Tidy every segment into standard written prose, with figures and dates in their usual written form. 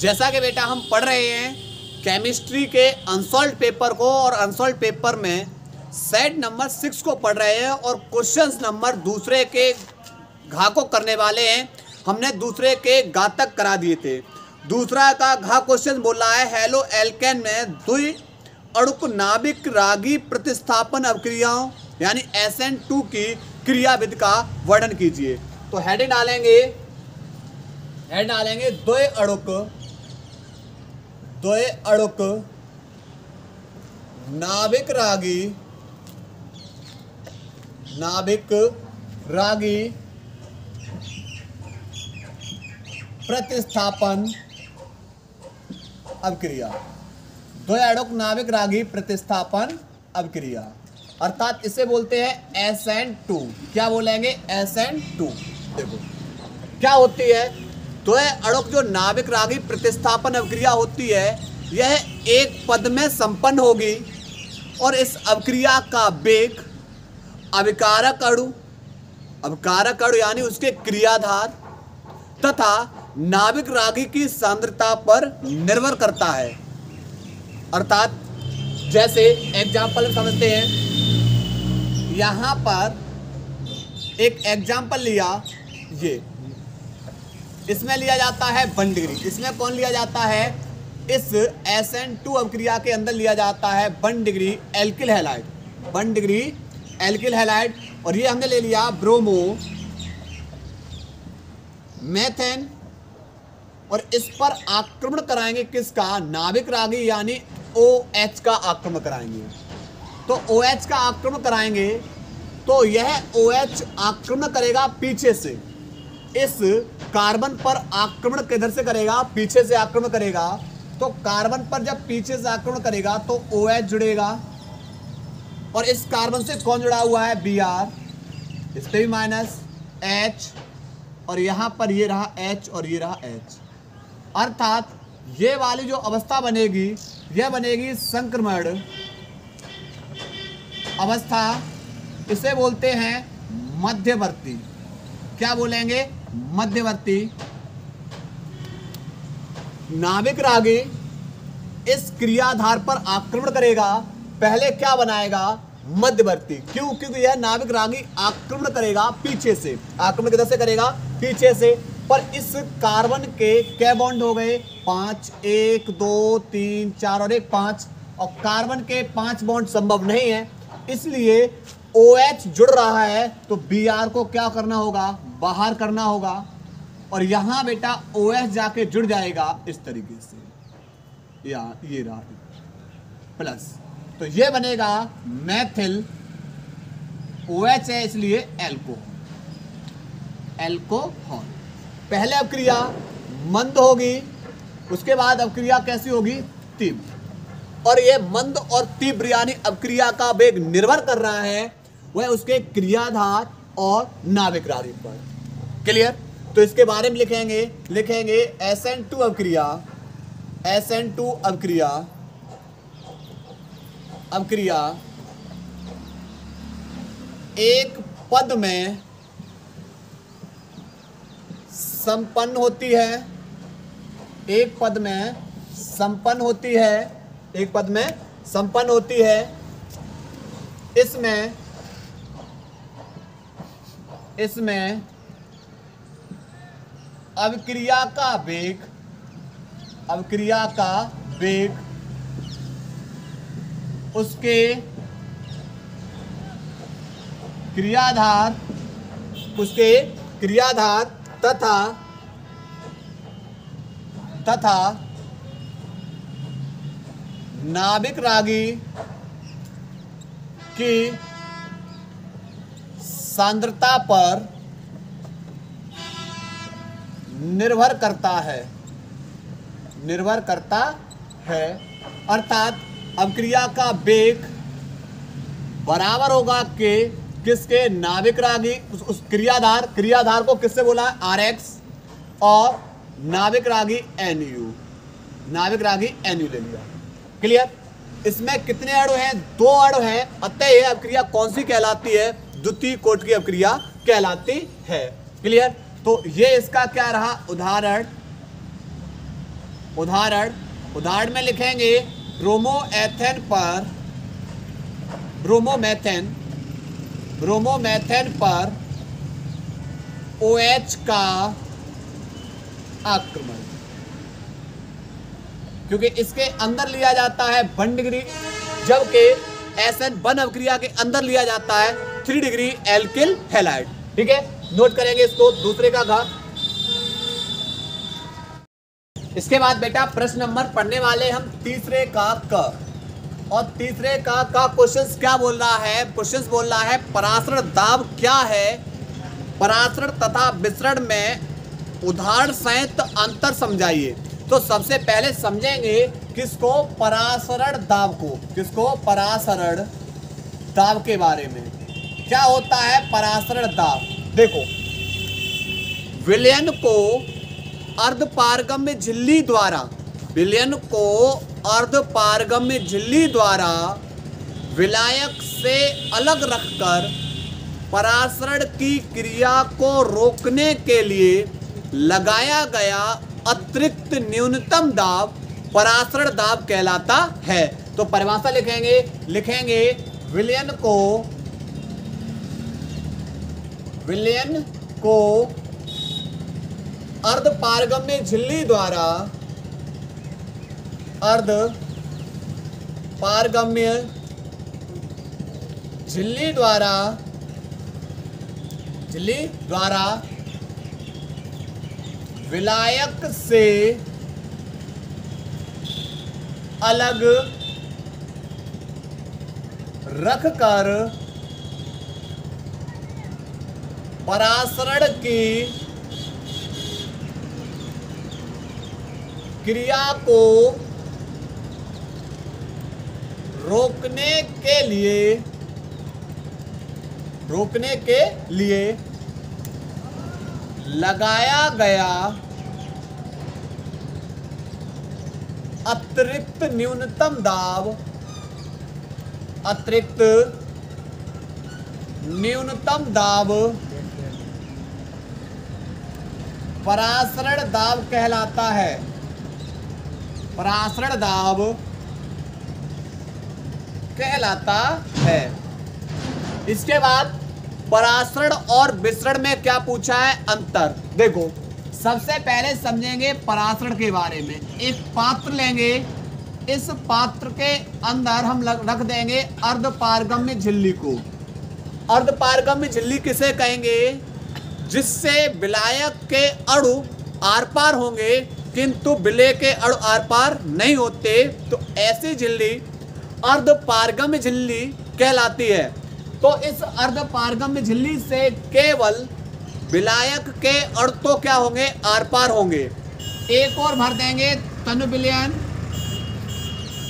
जैसा कि बेटा हम पढ़ रहे हैं केमिस्ट्री के अनसॉल्व्ड पेपर को, और अनसॉल्व्ड पेपर में सेट नंबर 6 को पढ़ रहे हैं और क्वेश्चंस नंबर दूसरे के घा को करने वाले हैं। हमने दूसरे के घा तक करा दिए थे। दूसरा का घा क्वेश्चन बोल रहा है हेलो एल्केन में द्वि अणुक नाभिक रागी प्रतिस्थापन अभिक्रियाओं यानी SN2 की क्रियाविधि का वर्णन कीजिए। तो हेडिंग डालेंगे द्वि अणुक नाभिक रागी प्रतिस्थापन अभिक्रिया। द्वि अणुक नाभिक रागी प्रतिस्थापन अभिक्रिया अर्थात इसे बोलते हैं SN2। क्या बोलेंगे? SN2। देखो क्या होती है द्वि अणुक जो नाभिक रागी प्रतिस्थापन अभिक्रिया होती है, यह एक पद में संपन्न होगी और इस अभिक्रिया का वेग अभिकारक अणु यानी उसके क्रियाधार तथा नाभिक रागी की सांद्रता पर निर्भर करता है। अर्थात जैसे एग्जाम्पल समझते हैं, यहां पर एक एग्जाम्पल लिया, ये इसमें लिया जाता है 1 डिग्री। इसमें कौन लिया जाता है? इस SN2 अभिक्रिया के अंदर लिया जाता है 1 degree alkyl halide, 1 degree alkyl halide. और ये हमने ले लिया ब्रोमो मेथेन, और इस पर आक्रमण कराएंगे किसका? नाभिक रागी यानी OH का आक्रमण कराएंगे। तो OH का आक्रमण कराएंगे तो यह OH आक्रमण करेगा पीछे से, इस कार्बन पर आक्रमण किधर से करेगा? पीछे से आक्रमण करेगा। तो कार्बन पर जब पीछे से आक्रमण करेगा तो OH जुड़ेगा, और इस कार्बन से कौन जुड़ा हुआ है? Br, इस पे भी माइनस H, और यहां पर ये रहा H और ये रहा H। अर्थात ये वाली जो अवस्था बनेगी, यह बनेगी संक्रमण अवस्था। इसे बोलते हैं मध्यवर्ती। क्या बोलेंगे? मध्यवर्ती। नाभिक रागी इस क्रियाधार पर आक्रमण करेगा, पहले क्या बनाएगा? मध्यवर्ती। क्यों? क्योंकि यह नाभिक रागी आक्रमण करेगा पीछे से। आक्रमण किधर से करेगा? पीछे से। पर इस कार्बन के क्या बॉन्ड हो गए? 5, 1 2 3 4 और 1 5, और कार्बन के 5 बॉन्ड संभव नहीं है, इसलिए OH जुड़ रहा है तो Br को क्या करना होगा? बाहर करना होगा, और यहां बेटा OH जाके जुड़ जाएगा इस तरीके से, या ये रहा प्लस। तो ये बनेगा मैथिल, OH है इसलिए एल्कोहल। पहले अभिक्रिया मंद होगी, उसके बाद अभिक्रिया कैसी होगी? तीव्र। और ये मंद और तीव्र यानी अभिक्रिया का वेग निर्भर कर रहा है वह उसके क्रियाधार और नाभिक रागी पर। क्लियर? तो इसके बारे में लिखेंगे SN2 अभिक्रिया एक पद में संपन्न होती है, एक पद में संपन्न होती है। इसमें अभिक्रिया का वेग उसके क्रियाधार तथा नाभिक रागी की सांद्रता पर निर्भर करता है। अर्थात अभिक्रिया का वेग बराबर होगा कि किसके? नाभिक रागी, उस क्रियाधार को किससे बोला है? RX, और नाभिक रागी NU ले लिया। क्लियर? इसमें कितने अणु हैं? 2 अणु हैं। अतः यह अभिक्रिया कौन सी कहलाती है? द्वितीय कोटि की अभिक्रिया कहलाती है। क्लियर? तो ये इसका क्या रहा? उदाहरण उदाहरण में लिखेंगे ब्रोमोमेथेन पर OH का आक्रमण, क्योंकि इसके अंदर लिया जाता है 1 डिग्री, जबकि SN1 अभिक्रिया के अंदर लिया जाता है 3 डिग्री एल्किल हैलाइड। ठीक है, नोट करेंगे इसको। दूसरे का घ। इसके बाद बेटा प्रश्न नंबर पढ़ने वाले हम तीसरे का क। और तीसरे का क्वेश्चन क्या बोल रहा है? क्वेश्चन बोल रहा है परासरण दाब क्या है, परासरण तथा विसरण में उदाहरण सहित अंतर समझाइए। तो सबसे पहले समझेंगे किसको? परासरण दाब को। किसको? परासरण दाब के बारे में। क्या होता है परासरण दाब? देखो, विलयन को अर्धपारगम्य झिल्ली द्वारा विलायक से अलग रखकर परासरण की क्रिया को रोकने के लिए लगाया गया अतिरिक्त न्यूनतम दाब परासरण दाब कहलाता है। तो परिभाषा लिखेंगे विलयन को अर्धपारगम्य झिल्ली द्वारा विलायक से अलग रखकर परासरण की क्रिया को रोकने के लिए लगाया गया अतिरिक्त न्यूनतम दाब परासरण दाब कहलाता है। परासरण दाब कहलाता है। इसके बाद परासरण और विसरण में क्या पूछा है? अंतर। देखो, सबसे पहले समझेंगे परासरण के बारे में। एक पात्र लेंगे, इस पात्र के अंदर हम रख देंगे अर्धपारगम्य झिल्ली को। अर्धपारगम्य झिल्ली किसे कहेंगे? जिससे विलायक के अणु आर पार होंगे किंतु विलेय के अणु आर पार नहीं होते, तो ऐसी झिल्ली अर्धपारगम्य झिल्ली कहलाती है। तो इस अर्धपारगम्य झिल्ली से केवल विलायक के अणु तो क्या होंगे? आर पार होंगे। एक और भर देंगे तनु विलयन,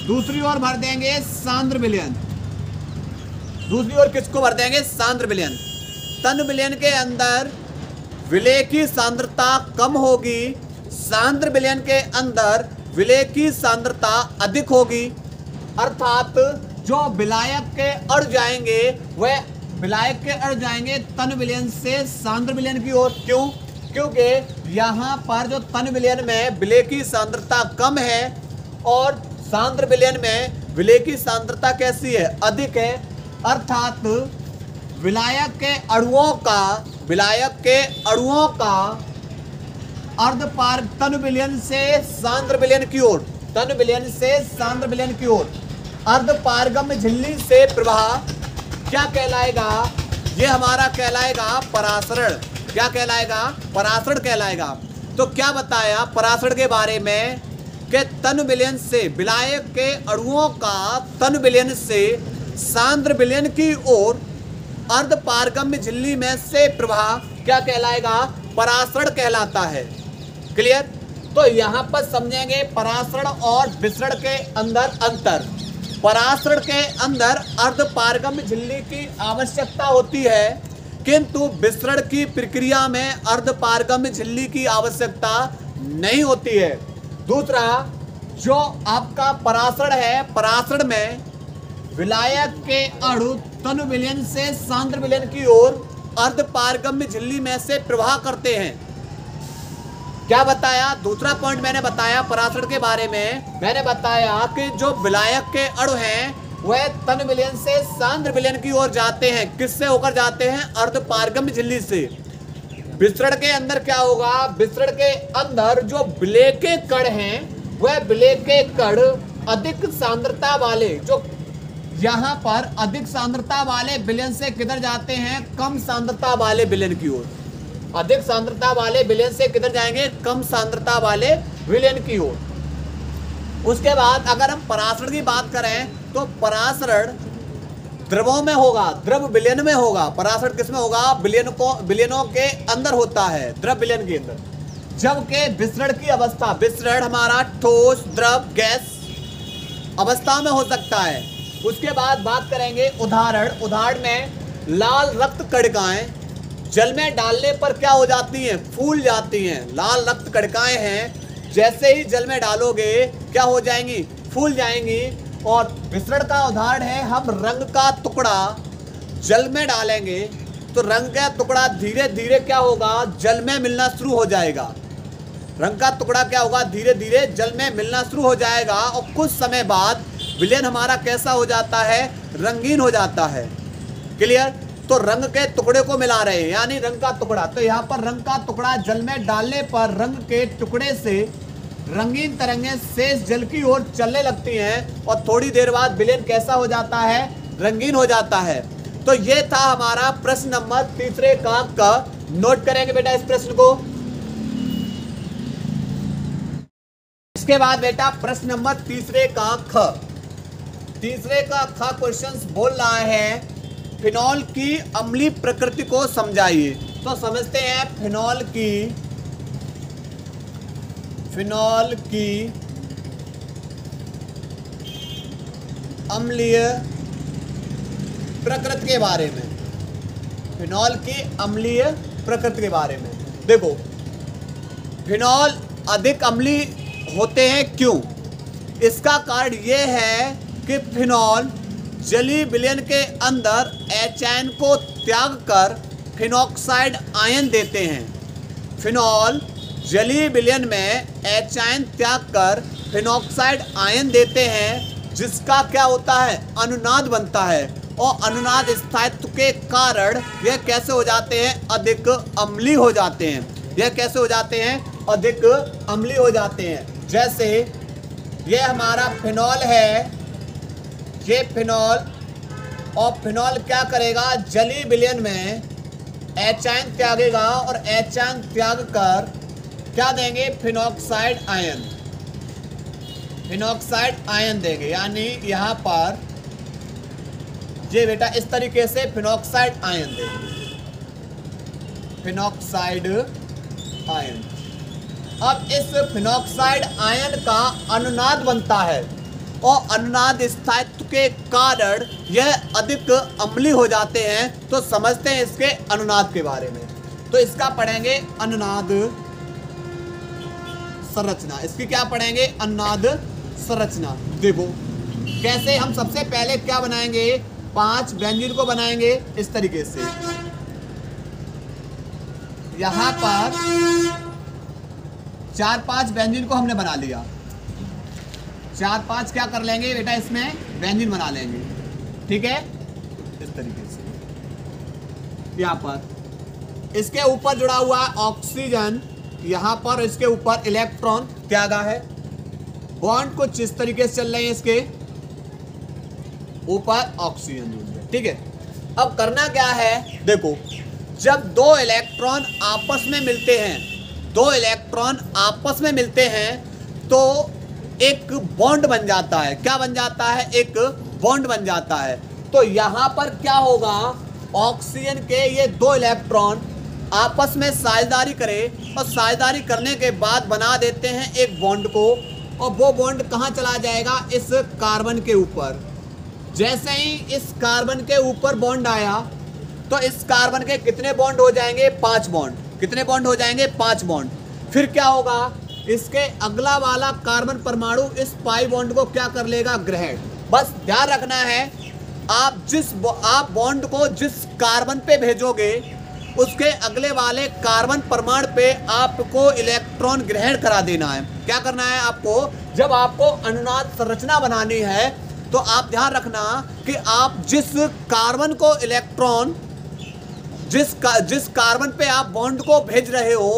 दूसरी ओर भर देंगे सांद्र विलयन। दूसरी ओर किसको भर देंगे? सांद्र विलयन। तनु विलयन के अंदर विलेय की सांद्रता कम होगी, सांद्र विलयन के अंदर विलेय की सांद्रता अधिक होगी। अर्थात जो विलायक के अणु जाएंगे वह विलायक के अणु जाएंगे तनु विलयन से सांद्र विलयन की ओर। क्यों? क्योंकि यहाँ पर जो तनु विलयन में विलेय की सांद्रता कम है और सांद्र विलयन में विलेय की सांद्रता कैसी है? अधिक है। अर्थात विलायक के अणुओं का अर्धपार तनु विलयन से सांद्र विलयन की ओर, तनु विलयन से सांद्र विलयन की ओर अर्धपारगम्य झिल्ली से प्रवाह क्या कहलाएगा? ये हमारा कहलाएगा परासरण। क्या कहलाएगा? परासरण कहलाएगा। तो क्या बताया परासरण के बारे में कि तनु विलयन से विलायक के अणुओं का तनु विलयन से सांद्र विलयन की ओर अर्धपारगम्य झिल्ली में से प्रवाह क्या कहलाएगा? परासरण कहलाता है। क्लियर? तो यहाँ पर समझेंगे परासरण और विसरण के अंदर अंतर। परासरण के अंदर अर्धपारगम्य झिल्ली की आवश्यकता होती है, किंतु विसरण की प्रक्रिया में अर्धपारगम्य झिल्ली की आवश्यकता नहीं होती है। दूसरा, जो आपका परासरण है, परासरण में विलायक के अणु तनु विलयन से सांद्र विलयन की ओर अर्धपारगम्य झिल्ली में से प्रवाह करते हैं। क्या बताया, दूसरा पॉइंट मैंने बताया पराशर के बारे में, मैंने बताया कि जो विलायक के अणु हैं वह तन विलयन से सांद्र विलयन की ओर जाते हैं। किससे होकर जाते हैं, अर्धपारगम्य झिल्ली से। विसरण के अंदर क्या होगा, विसरण के अंदर जो विलेय के कण हैं वह विलेय के कण अधिक सांद्रता वाले, जो यहाँ पर अधिक सांद्रता वाले विलयन से किधर जाते हैं, कम सांद्रता वाले विलयन की ओर। अधिक सांद्रता वाले विलयन से किधर जाएंगे, कम सांद्रता वाले विलयन की ओर। उसके बाद अगर हम परासरण की बात करें तो परासरण द्रवों में होगा, द्रव विलयन में होगा। परासरण किसमें होगा, विलयनों के अंदर होता है, द्रव विलयन के अंदर। जबकि विसरण की अवस्था, विसरण हमारा ठोस, द्रव, गैस अवस्था में हो सकता है। उसके बाद बात करेंगे उदाहरण में लाल रक्त कणिकाएं जल में डालने पर क्या हो जाती हैं, फूल जाती हैं। लाल रक्त कणिकाएं हैं, जैसे ही जल में डालोगे क्या हो जाएंगी, फूल जाएंगी। और विसरण का उदाहरण है, हम रंग का टुकड़ा जल में डालेंगे तो रंग का टुकड़ा धीरे धीरे क्या होगा, जल में मिलना शुरू हो जाएगा। रंग का टुकड़ा क्या होगा, धीरे धीरे जल में मिलना शुरू हो जाएगा और कुछ समय बाद विलयन हमारा कैसा हो जाता है, रंगीन हो जाता है। क्लियर। तो रंग के टुकड़े को मिला रहे हैं, यानी रंग का टुकड़ा। तो यहाँ पर रंग का टुकड़ा जल में डालने पर रंग के टुकड़े से रंगीन तरंगें शेष जल की ओर चलने लगती हैं और थोड़ी देर बाद विलयन कैसा हो जाता है, रंगीन हो जाता है। तो ये था हमारा प्रश्न नंबर तीसरे का। नोट करेंगे बेटा इस प्रश्न को। इसके बाद बेटा प्रश्न नंबर तीसरे का ख। तीसरे का ख क्वेश्चन बोल रहा है फिनॉल की अम्लीय प्रकृति को समझाइए। तो समझते हैं फिनॉल की अम्लीय प्रकृति के बारे में। फिनॉल की अम्लीय प्रकृति के बारे में देखो, फिनॉल अधिक अम्लीय होते हैं क्यों? इसका कारण ये है कि फिनॉल जलीय विलयन के अंदर एच को त्याग कर फिनॉक्साइड आयन देते हैं। फिनॉल जलीय विलयन में एच त्याग कर फिनॉक्साइड आयन देते हैं, जिसका क्या होता है, अनुनाद बनता है। और अनुनाद स्थायित्व के कारण यह कैसे हो जाते हैं, अधिक अम्लीय हो जाते हैं। यह कैसे हो जाते हैं, अधिक अम्लीय हो जाते हैं। जैसे ये हमारा फिनॉल है, ये फिनॉल, और फिनॉल क्या करेगा, जलीय विलयन में एच त्यागेगा और एच त्याग कर क्या देंगे, फिनॉक्साइड आयन देंगे। यानी यहाँ पर ये बेटा इस तरीके से फिनॉक्साइड आयन देंगे, फिनॉक्साइड आयन। अब इस फिनॉक्साइड आयन का अनुनाद बनता है और अनुनाद स्थायित्व के कारण यह अधिक अम्लीय हो जाते हैं। तो समझते हैं इसके अनुनाद के बारे में। तो इसका पढ़ेंगे अनुनाद संरचना। इसकी क्या पढ़ेंगे, अनुनाद संरचना। देखो कैसे, हम सबसे पहले क्या बनाएंगे, 5 बेंजीन को बनाएंगे इस तरीके से। यहाँ पर 4-5 बेंजीन को हमने बना लिया। 4-5 क्या कर लेंगे बेटा, इसमें बेंजीन बना लेंगे। ठीक है, इस तरीके से। यहाँ पर इसके ऊपर जुड़ा हुआ ऑक्सीजन, यहाँ पर इसके ऊपर इलेक्ट्रॉन त्यागा है। बॉन्ड कुछ इस तरीके से चल रहे हैं, इसके ऊपर ऑक्सीजन। ठीक है, अब करना क्या है, देखो जब 2 इलेक्ट्रॉन आपस में मिलते हैं, 2 इलेक्ट्रॉन आपस में मिलते हैं तो एक बॉन्ड बन जाता है। क्या बन जाता है, एक बॉन्ड बन जाता है। तो यहाँ पर क्या होगा, ऑक्सीजन के ये 2 इलेक्ट्रॉन आपस में साझेदारी करें और साझेदारी करने के बाद बना देते हैं एक बॉन्ड को। और वो बॉन्ड कहाँ चला जाएगा, इस कार्बन के ऊपर। जैसे ही इस कार्बन के ऊपर बॉन्ड आया तो इस कार्बन के कितने बॉन्ड हो जाएंगे, 5 बॉन्ड। कितने बॉन्ड हो जाएंगे, 5 बॉन्ड। फिर क्या होगा, इसके अगला वाला कार्बन परमाणु इस पाई बॉन्ड को क्या कर लेगा, ग्रहण। बस ध्यान रखना है, आप बॉन्ड को जिस कार्बन पे भेजोगे उसके अगले वाले कार्बन परमाणु पे आपको इलेक्ट्रॉन ग्रहण करा देना है। क्या करना है आपको? जब आपको अनुनाद संरचना बनानी है तो आप ध्यान रखना कि आप जिस कार्बन को इलेक्ट्रॉन जिस कार्बन पे आप बॉन्ड को भेज रहे हो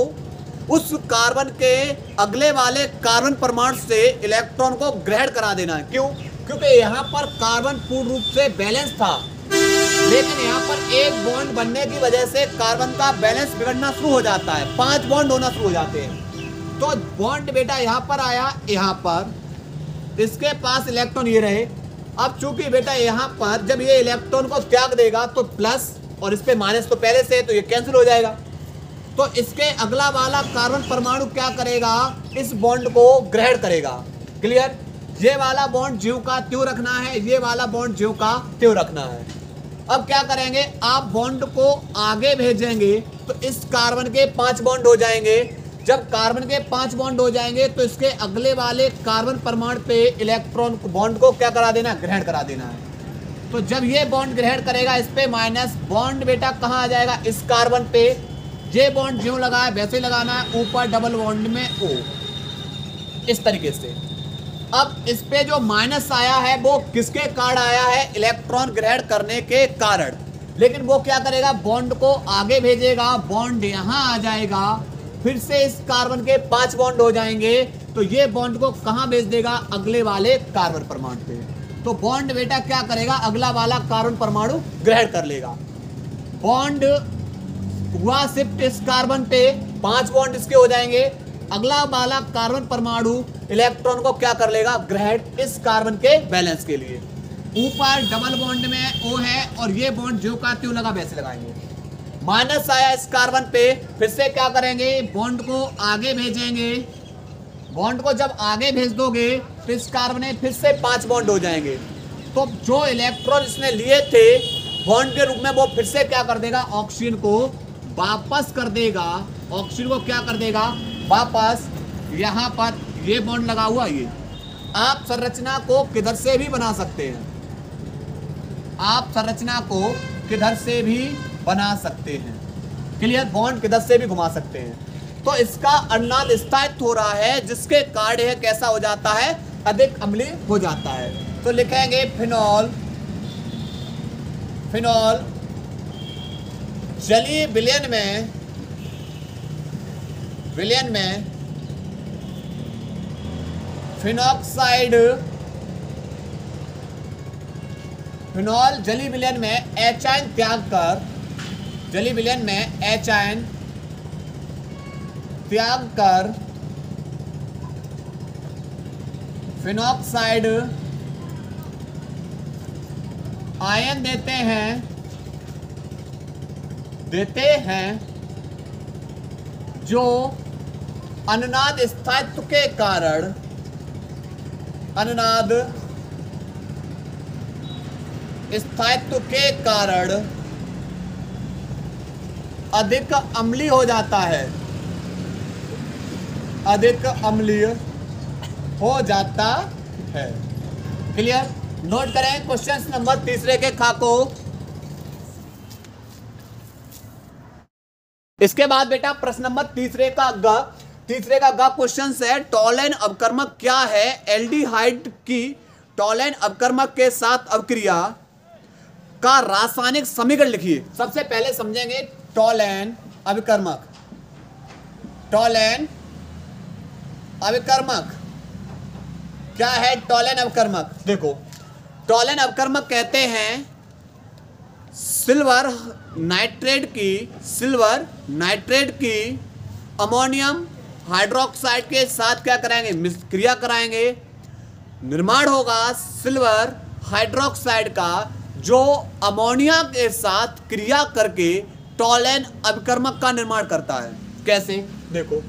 उस कार्बन के अगले वाले कार्बन परमाणु से इलेक्ट्रॉन को ग्रहण करा देना है। क्यों? क्योंकि यहाँ पर कार्बन पूर्ण रूप से बैलेंस था, लेकिन यहाँ पर एक बॉन्ड बनने की वजह से कार्बन का बैलेंस बिगड़ना शुरू हो जाता है, 5 बॉन्ड होना शुरू हो जाते हैं। तो बॉन्ड बेटा यहाँ पर आया, यहाँ पर इसके पास इलेक्ट्रॉन ये रहे। अब चूंकि बेटा यहाँ पर जब ये इलेक्ट्रॉन को त्याग देगा तो प्लस और इस पे माइनस तो पहले से, तो ये कैंसिल हो जाएगा। तो इसके अगला वाला कार्बन परमाणु क्या करेगा? इस बॉन्ड को ग्रहण करेगा। क्लियर? ये वाला बॉन्ड ज्यों का त्यों रखना है, ये वाला बॉन्ड ज्यों का त्यों रखना है। अब क्या करेंगे? आप बॉन्ड को आगे भेजेंगे तो इस कार्बन के 5 बॉन्ड हो जाएंगे। जब कार्बन के 5 बॉन्ड हो जाएंगे तो इसके अगले वाले कार्बन परमाणु पे इलेक्ट्रॉन बॉन्ड को क्या करा देना? ग्रहण करा देना है। तो जब ये बॉन्ड ग्रहण करेगा इस पे माइनस, बॉन्ड बेटा कहाँ आ जाएगा? इस कार्बन पे। ये बॉन्ड ज्यों लगा है वैसे लगाना है, ऊपर डबल बॉन्ड में O, इस तरीके से। अब इस पे जो माइनस आया है वो किसके कारण आया है? इलेक्ट्रॉन ग्रहण करने के कारण। लेकिन वो क्या करेगा? बॉन्ड को आगे भेजेगा, बॉन्ड यहाँ आ जाएगा, फिर से इस कार्बन के 5 बॉन्ड हो जाएंगे तो ये बॉन्ड को कहाँ भेज देगा? अगले वाले कार्बन परमाणु पे। तो बॉन्ड बेटा क्या करेगा? अगला वाला कार्बन परमाणु ग्रहण कर लेगा। बॉन्ड हुआ शिफ्ट इस कार्बन पे, 5 बॉन्ड इसके हो जाएंगे। अगला वाला कार्बन परमाणु इलेक्ट्रॉन को क्या कर लेगा? ग्रहण, इस कार्बन के बैलेंस के लिए। ऊपर डबल बॉन्ड में O है और ये बॉन्ड ज्यों का त्यों लगा वैसे लगाएंगे। माइनस आया इस कार्बन पे, फिर से क्या करेंगे? बॉन्ड को आगे भेजेंगे। बॉन्ड को जब आगे भेज दोगे तो इस कार्बन में फिर से 5 बॉन्ड हो जाएंगे। तो जो इलेक्ट्रॉन इसने लिए थे बॉन्ड के रूप में वो फिर से क्या कर देगा? ऑक्सीजन को वापस कर देगा। ऑक्सीजन को क्या कर देगा? वापस। यहाँ पर ये बॉन्ड लगा हुआ, ये आप संरचना को किधर से भी बना सकते हैं, आप संरचना को किधर से भी बना सकते हैं। क्लियर? बॉन्ड किधर से भी घुमा सकते हैं। तो इसका अनुनाद स्थायित्व हो रहा है जिसके कारण यह कैसा हो जाता है? अधिक अम्लीय हो जाता है। तो लिखेंगे फिनॉल, फिनॉल जलीय विलयन में, विलयन में फिनॉक्साइड, फिनॉल जलीय विलयन में एचाइन त्याग कर, जलीय विलयन में एचाइन त्याग कर फिनॉक्साइड आयन देते हैं जो अनुनाद स्थायित्व के कारण, अनुनाद स्थायित्व के कारण अधिक अम्लीय हो जाता है, अधिक अम्लीय हो जाता है। क्लियर? नोट करें क्वेश्चन नंबर 3 के खाको। इसके बाद बेटा प्रश्न नंबर 3 का ग क्वेश्चन है टॉलेन अवकर्मक क्या है? एल्डिहाइड की टॉलेन अवकर्मक के साथ अवक्रिया का रासायनिक समीकरण लिखिए। सबसे पहले समझेंगे टॉलेन अवकर्मक। टॉलेन अवकर्मक क्या है? टॉलेन अवकर्मक देखो, टॉलेन अवकर्मक कहते हैं सिल्वर नाइट्रेट की अमोनियम हाइड्रोक्साइड के साथ क्या कराएंगे? क्रिया कराएंगे। निर्माण होगा सिल्वर हाइड्रोक्साइड का जो अमोनिया के साथ क्रिया करके टॉलेन अवकर्मक का निर्माण करता है। कैसे? देखो,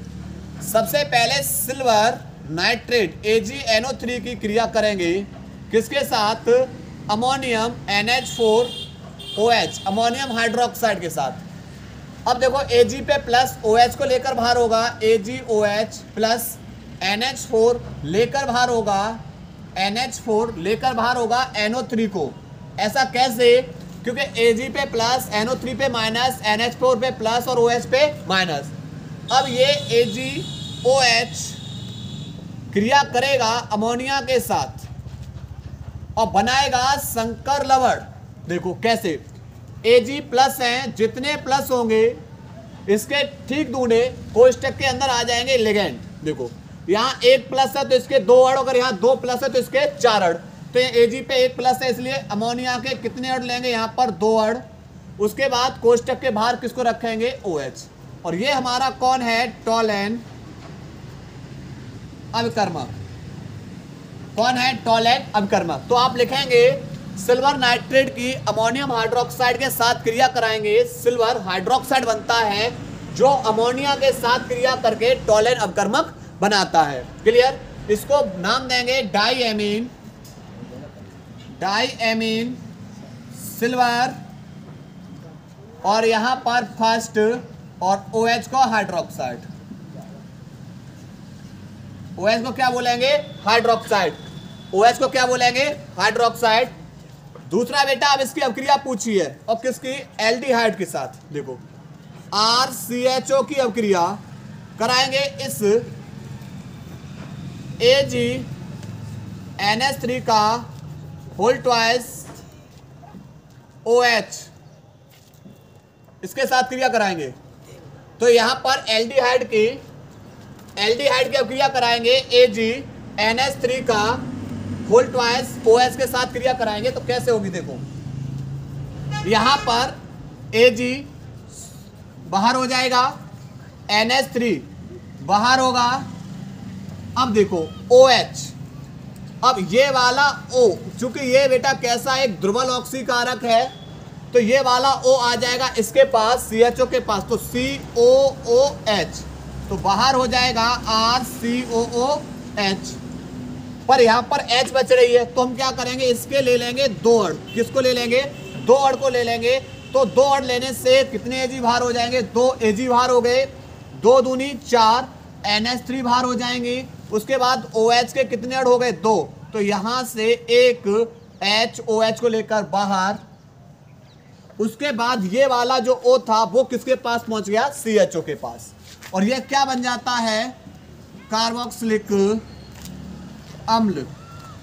सबसे पहले सिल्वर नाइट्रेट AgNO3 की क्रिया करेंगे किसके साथ? अमोनियम NH4OH, अमोनियम हाइड्रोक्साइड के साथ। अब देखो Ag पे प्लस OH को लेकर बाहर होगा, AgOH प्लस NH4 लेकर बाहर होगा, NH4 लेकर बाहर होगा NO3 को। ऐसा कैसे? क्योंकि Ag पे प्लस, NO3 पे माइनस, NH4 पे प्लस और OH पे माइनस। अब ये AgOH क्रिया करेगा अमोनिया के साथ और बनाएगा संकर लवण। देखो कैसे, Ag प्लस हैं, जितने प्लस होंगे इसके ठीक दूने कोष्टक के अंदर आ जाएंगे लिगेंड। देखो यहाँ एक प्लस है तो इसके दो अड़, अगर यहाँ दो प्लस है तो इसके चार अड़। तो ये Ag पे एक प्लस है, इसलिए अमोनिया के कितने अड़ लेंगे, यहाँ पर दो अड़। उसके बाद कोष्टक के बाहर किसको रखेंगे, OH। और ये हमारा कौन है, टोलेन अभिकर्मक। कौन है, टोलेन अभिकर्मक। तो आप लिखेंगे सिल्वर नाइट्रेट की अमोनियम हाइड्रोक्साइड के साथ क्रिया कराएंगे, सिल्वर हाइड्रोक्साइड बनता है जो अमोनिया के साथ क्रिया करके टोलेन अभिकर्मक बनाता है। क्लियर। इसको नाम देंगे डाईएमीन, डाईएमीन सिल्वर, और यहां पर फर्स्ट और OH को हाइड्रोक्साइड। OH को क्या बोलेंगे, हाइड्रोक्साइड। OH को क्या बोलेंगे, हाइड्रोक्साइड। दूसरा बेटा अब इसकी अभिक्रिया पूछी है, और किसकी, एल्डिहाइड के साथ। देखो RCHO की अभिक्रिया कराएंगे इस AgNH3 का होल ट्वाइस OH, इसके साथ क्रिया कराएंगे। तो यहां पर एल्डिहाइड की अभिक्रिया कराएंगे AgNH3 का होल ट्वाइस OH के साथ क्रिया कराएंगे। तो कैसे होगी, देखो यहां पर Ag बाहर हो जाएगा, NH3 बाहर होगा। अब देखो OH, अब ये वाला O, चूंकि ये बेटा कैसा एक ध्रुवल ऑक्सीकारक है, तो ये वाला O आ जाएगा इसके पास, CHO के पास, तो COOH, तो बाहर हो जाएगा RCOOH। पर यहाँ पर H बच रही है, तो हम क्या करेंगे, इसके ले लेंगे दो अड़। किसको ले लेंगे, दो अड़ को ले लेंगे। तो दो अड़ लेने से कितने Ag बाहर हो जाएंगे, दो Ag बाहर हो गए, दो दूनी चार, NH3 बाहर हो जाएंगी। उसके बाद OH के कितने अड़ हो गए, दो। तो यहां से एक H OH को लेकर बाहर। उसके बाद ये वाला जो O था वो किसके पास पहुंच गया, CHO के पास। और ये क्या बन जाता है, कार्बोक्सिलिक अम्ल,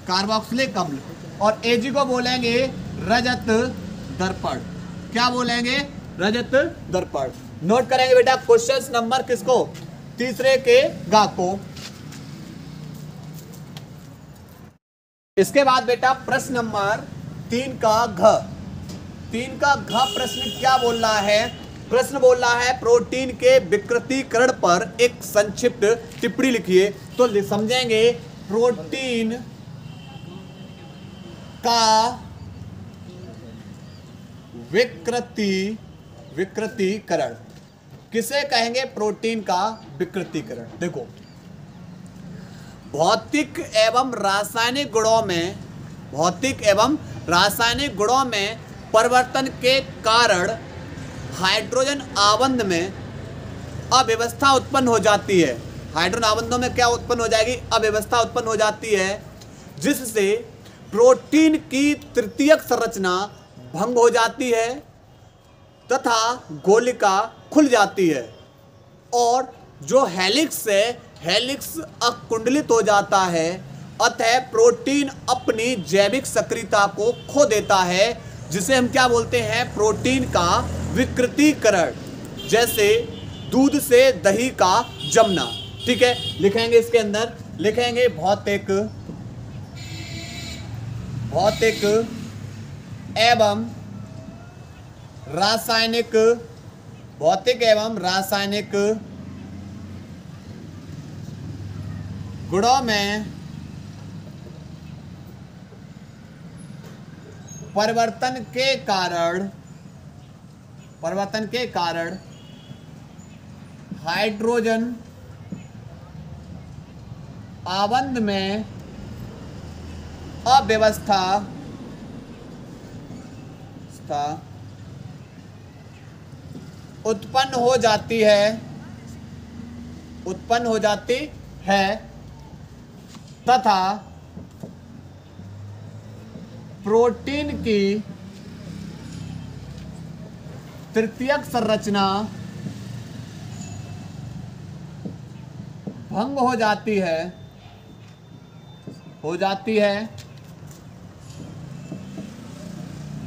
कार्बोक्सिलिक अम्ल। और Ag को बोलेंगे रजत दर्पण। क्या बोलेंगे, रजत दर्पण। नोट करेंगे बेटा क्वेश्चन नंबर किसको, तीसरे के गा को। इसके बाद बेटा प्रश्न नंबर 3 का घ। 3 का घ प्रश्न क्या बोल रहा है, प्रश्न बोल रहा है प्रोटीन के विकृतीकरण पर एक संक्षिप्त टिप्पणी लिखिए। तो समझेंगे प्रोटीन का विकृतीकरण किसे कहेंगे, प्रोटीन का विकृतीकरण। देखो भौतिक एवं रासायनिक गुणों में परिवर्तन के कारण हाइड्रोजन आबंध में अव्यवस्था उत्पन्न हो जाती है। हाइड्रोजन आबंधों में क्या उत्पन्न हो जाएगी, अव्यवस्था उत्पन्न हो जाती है, जिससे प्रोटीन की तृतीयक संरचना भंग हो जाती है तथा गोलिका खुल जाती है, और जो हेलिक्स है, हेलिक्स अकुंडलित हो जाता है। अतः प्रोटीन अपनी जैविक सक्रियता को खो देता है, जिसे हम क्या बोलते हैं, प्रोटीन का विकृतीकरण। जैसे दूध से दही का जमना। ठीक है, लिखेंगे इसके अंदर, लिखेंगे भौतिक एवं रासायनिक, भौतिक एवं रासायनिक गुणों में परिवर्तन के कारण हाइड्रोजन आबंध में अव्यवस्था उत्पन्न हो जाती है तथा प्रोटीन की तृतीयक संरचना भंग हो जाती है,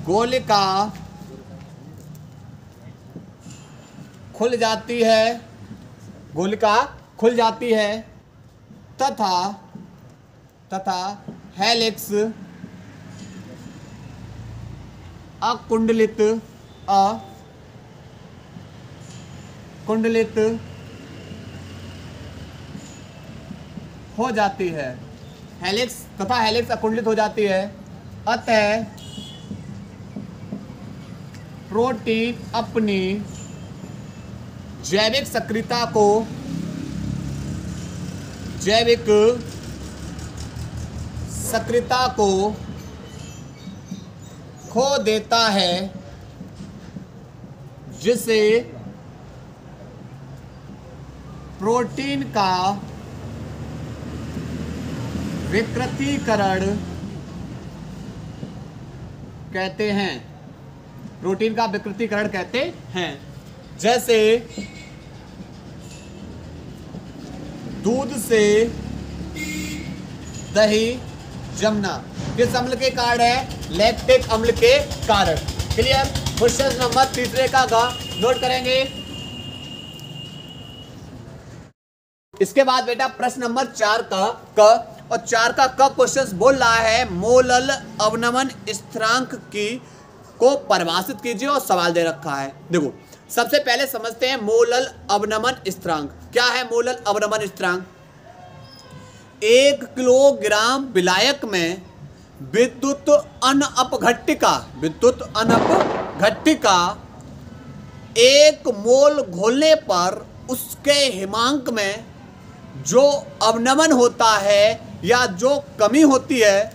गोलिका खुल जाती है तथा हेलिक्स अकुंडलित हो जाती है। हेलिक्स अकुंडलित हो जाती है। अतः प्रोटीन अपनी जैविक सक्रियता को खो देता है, जिसे प्रोटीन का विकृतीकरण कहते हैं। जैसे दूध से दही जमना किस अम्ल के कारण है? लैक्टिक अम्ल के कारण। क्लियर? क्वेश्चन नंबर तीसरे का नोट करेंगे। इसके बाद बेटा प्रश्न नंबर 4 का और 4 का क्वेश्चन बोल रहा है मोलल अवनमन स्थिरांक को परिभाषित कीजिए और सवाल दे रखा है। देखो सबसे पहले समझते हैं मोलल अवनमन स्थिरांक। क्या है मोलल अवनमन स्थिरांक? 1 किलोग्राम विलायक में विद्युत अनअपघट्टिका 1 मोल घोलने पर उसके हिमांक में जो अवनमन होता है या जो कमी होती है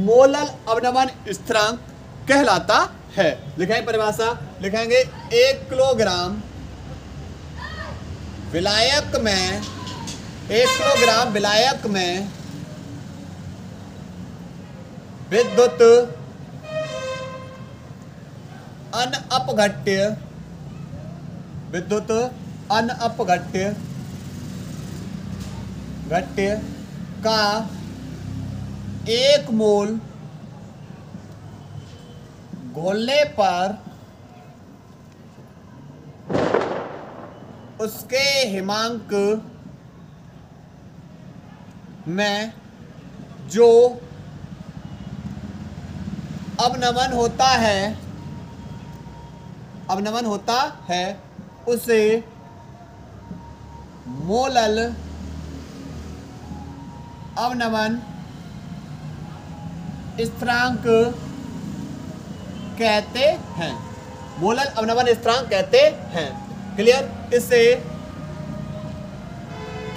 मोलल अवनमन स्थिरांक कहलाता है। लिखेंगे परिभाषा, लिखेंगे 1 किलोग्राम विलायक में विद्युत अनअपघट्य का 1 मोल घोलने पर उसके हिमांक में जो अवनमन होता है उसे मोलल अवनमन स्थिरांक कहते हैं। मोलल अवनमन स्थिरांक कहते हैं। क्लियर? इसे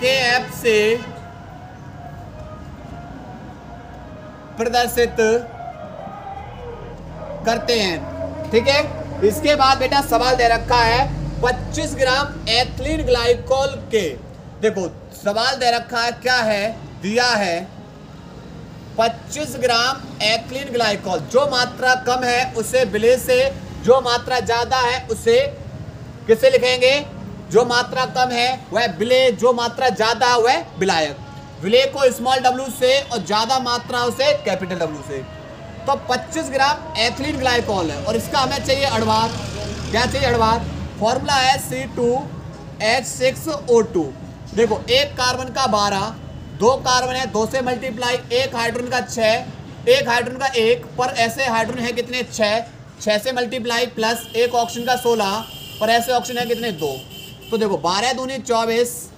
Kf से प्रदर्शित करते हैं। ठीक है। इसके बाद बेटा सवाल दे रखा है 25 ग्राम एथिलीन ग्लाइकोल के। देखो सवाल दे रखा है, क्या है दिया है 25 ग्राम एथिलीन ग्लाइकोल। जो मात्रा कम है उसे विलेय से, जो मात्रा ज्यादा है उसे किसे लिखेंगे? जो मात्रा कम है वह विलेय, जो मात्रा ज्यादा है वह विलायक। विलेय को स्मॉल w से और ज्यादा मात्रा उसे कैपिटल W से। तो 25 ग्राम एथिलीन ग्लाइकोल है और इसका हमें चाहिए अणुभार। क्या चाहिए? अणुभार। फॉर्मूला है C2H6O2। देखो एक कार्बन का 12, 2 कार्बन है 2 से मल्टीप्लाई, एक हाइड्रोजन का 6, एक हाइड्रोजन का 1, पर ऐसे हाइड्रोजन है कितने? 6 से मल्टीप्लाई प्लस एक ऑक्सीजन का 16, पर ऐसे ऑक्सीजन है कितने? 2। तो देखो 12 दूनी 24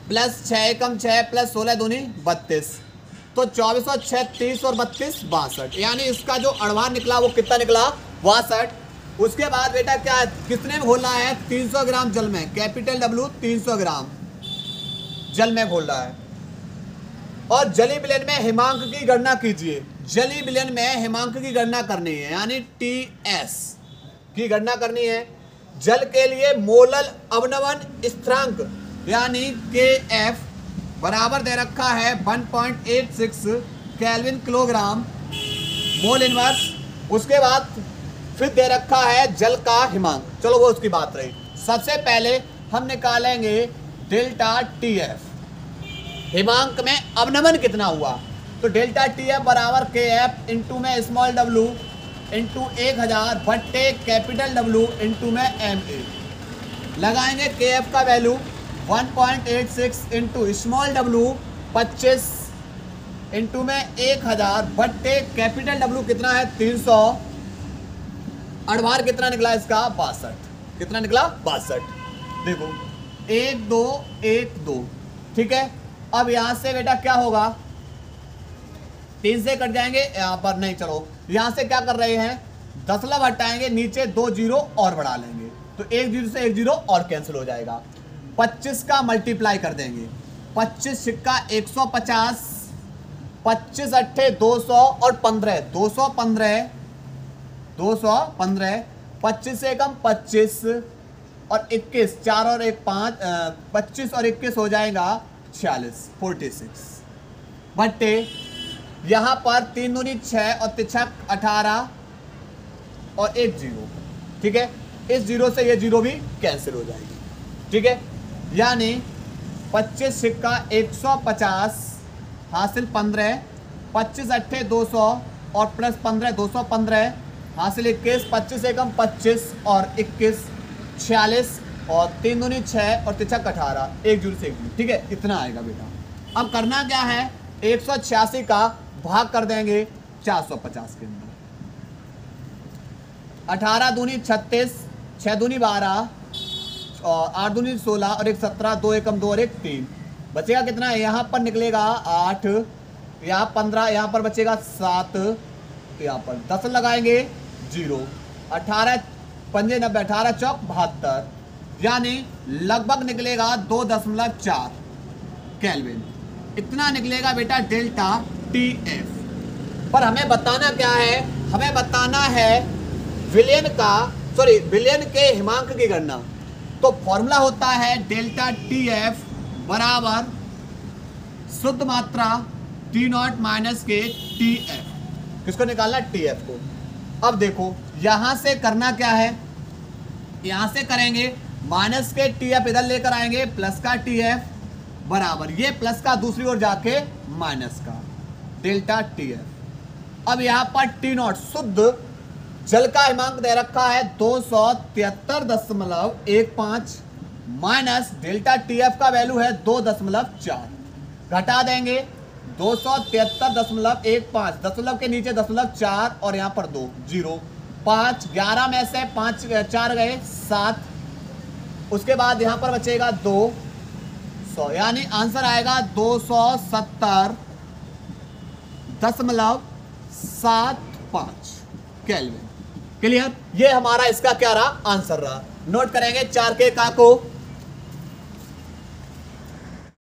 प्लस 6 एकम 6 प्लस 16 दूनी 32। तो 24 और 6 30 और 32 62। यानी इसका जो अणुभार निकला वो कितना निकला? 62। उसके बाद बेटा क्या कितने में घोलना है? 300 ग्राम जल में। कैपिटल W 300 ग्राम जल में घोल रहा है। और जलीय विलयन में हिमांक की गणना कीजिए। जलीय विलयन में हिमांक की गणना करनी है यानी TS की गणना करनी है। जल के लिए मोलल अवनमन स्थिरांक यानी Kf बराबर दे रखा है 1.86 केल्विन किलोग्राम मोल इनवर्स। उसके बाद फिर दे रखा है जल का हिमांक, चलो वो उसकी बात रही। सबसे पहले हम निकालेंगे डेल्टा टी एफ, हिमांक में अवनमन कितना हुआ, तो डेल्टा टी एफ बराबर के एफ इंटू में स्मॉल डब्लू इंटू 1000 बट्टे कैपिटल डब्लू इंटू में एम ए। लगाएंगे के एफ का value 1.86 into small W 25 into में 1000 बट्टे कैपिटल डब्लू कितना है 300, अड़भार कितना निकला इसका 62, कितना निकला 62। देखो 1 2 1 2, ठीक है। अब यहां से बेटा क्या होगा, 3 से कट जाएंगे, यहां पर नहीं, चलो यहां से क्या कर रहे हैं, दशमलव हटाएंगे, नीचे 2 जीरो और बढ़ा लेंगे, तो 1 जीरो से 1 जीरो और कैंसिल हो जाएगा। 25 का मल्टीप्लाई कर देंगे, 25 सिक्का 150, 25 अट्ठे 200 और 15 215, 25 से कम 25 और 21, 4 और 1 5, 25 और 21 हो जाएगा 46 बट्टे यहाँ पर 3 दूनी 6 और 3 18 और 1 जीरो, ठीक है। इस जीरो से ये जीरो भी कैंसिल हो जाएगी, ठीक है। यानी 25 सिक्का 150 हासिल 15, 25 अट्ठे 200 और प्लस 15 215 हासिल 21, 25 से कम 25 और 21 46 और 3 दूनी 6 और 3 18, 1 जीरो से 1 जीरो, ठीक है। इतना आएगा बेटा। अब करना क्या है, 186 का भाग कर देंगे 450 के अंदर, 18 दूनी 36, 6 दूनी 12 और 8 दूनी 16 और 1 17, 2 एकम 2 और 1 3, बचेगा कितना है, यहाँ पर निकलेगा 8, यहाँ 15, यहाँ पर बचेगा 7, यहाँ पर 10 लगाएंगे 0, 18 पंजे 90, 18 चौक 72, यानी लगभग निकलेगा 2.4 केल्विन, इतना निकलेगा बेटा डेल्टा टी एफ। पर हमें बताना क्या है, हमें बताना है विलयन के हिमांक की गणना। तो फॉर्मूला होता है डेल्टा टी एफ बराबर शुद्ध मात्रा टी नॉट माइनस के टी एफ। किसको निकालना, टी एफ को। अब देखो यहां से करना क्या है, यहां से करेंगे माइनस के टी एफ इधर लेकर आएंगे, प्लस का टी एफ बराबर ये प्लस का दूसरी ओर जाके माइनस का डेल्टा टी एफ। अब यहां पर टी नॉट शुद्ध जल का हिमांक दे रखा है 273.15 माइनस डेल्टा टी एफ का वैल्यू है 2.4, घटा देंगे 273.15, दशमलव के नीचे 0.4 और यहाँ पर 2 जीरो, 5 11 में से 5 4 गए 7, उसके बाद यहाँ पर बचेगा 200, यानी आंसर आएगा 270.75 केल्विन। क्लियर, ये हमारा इसका क्या रहा, आंसर रहा। नोट करेंगे 4 के का को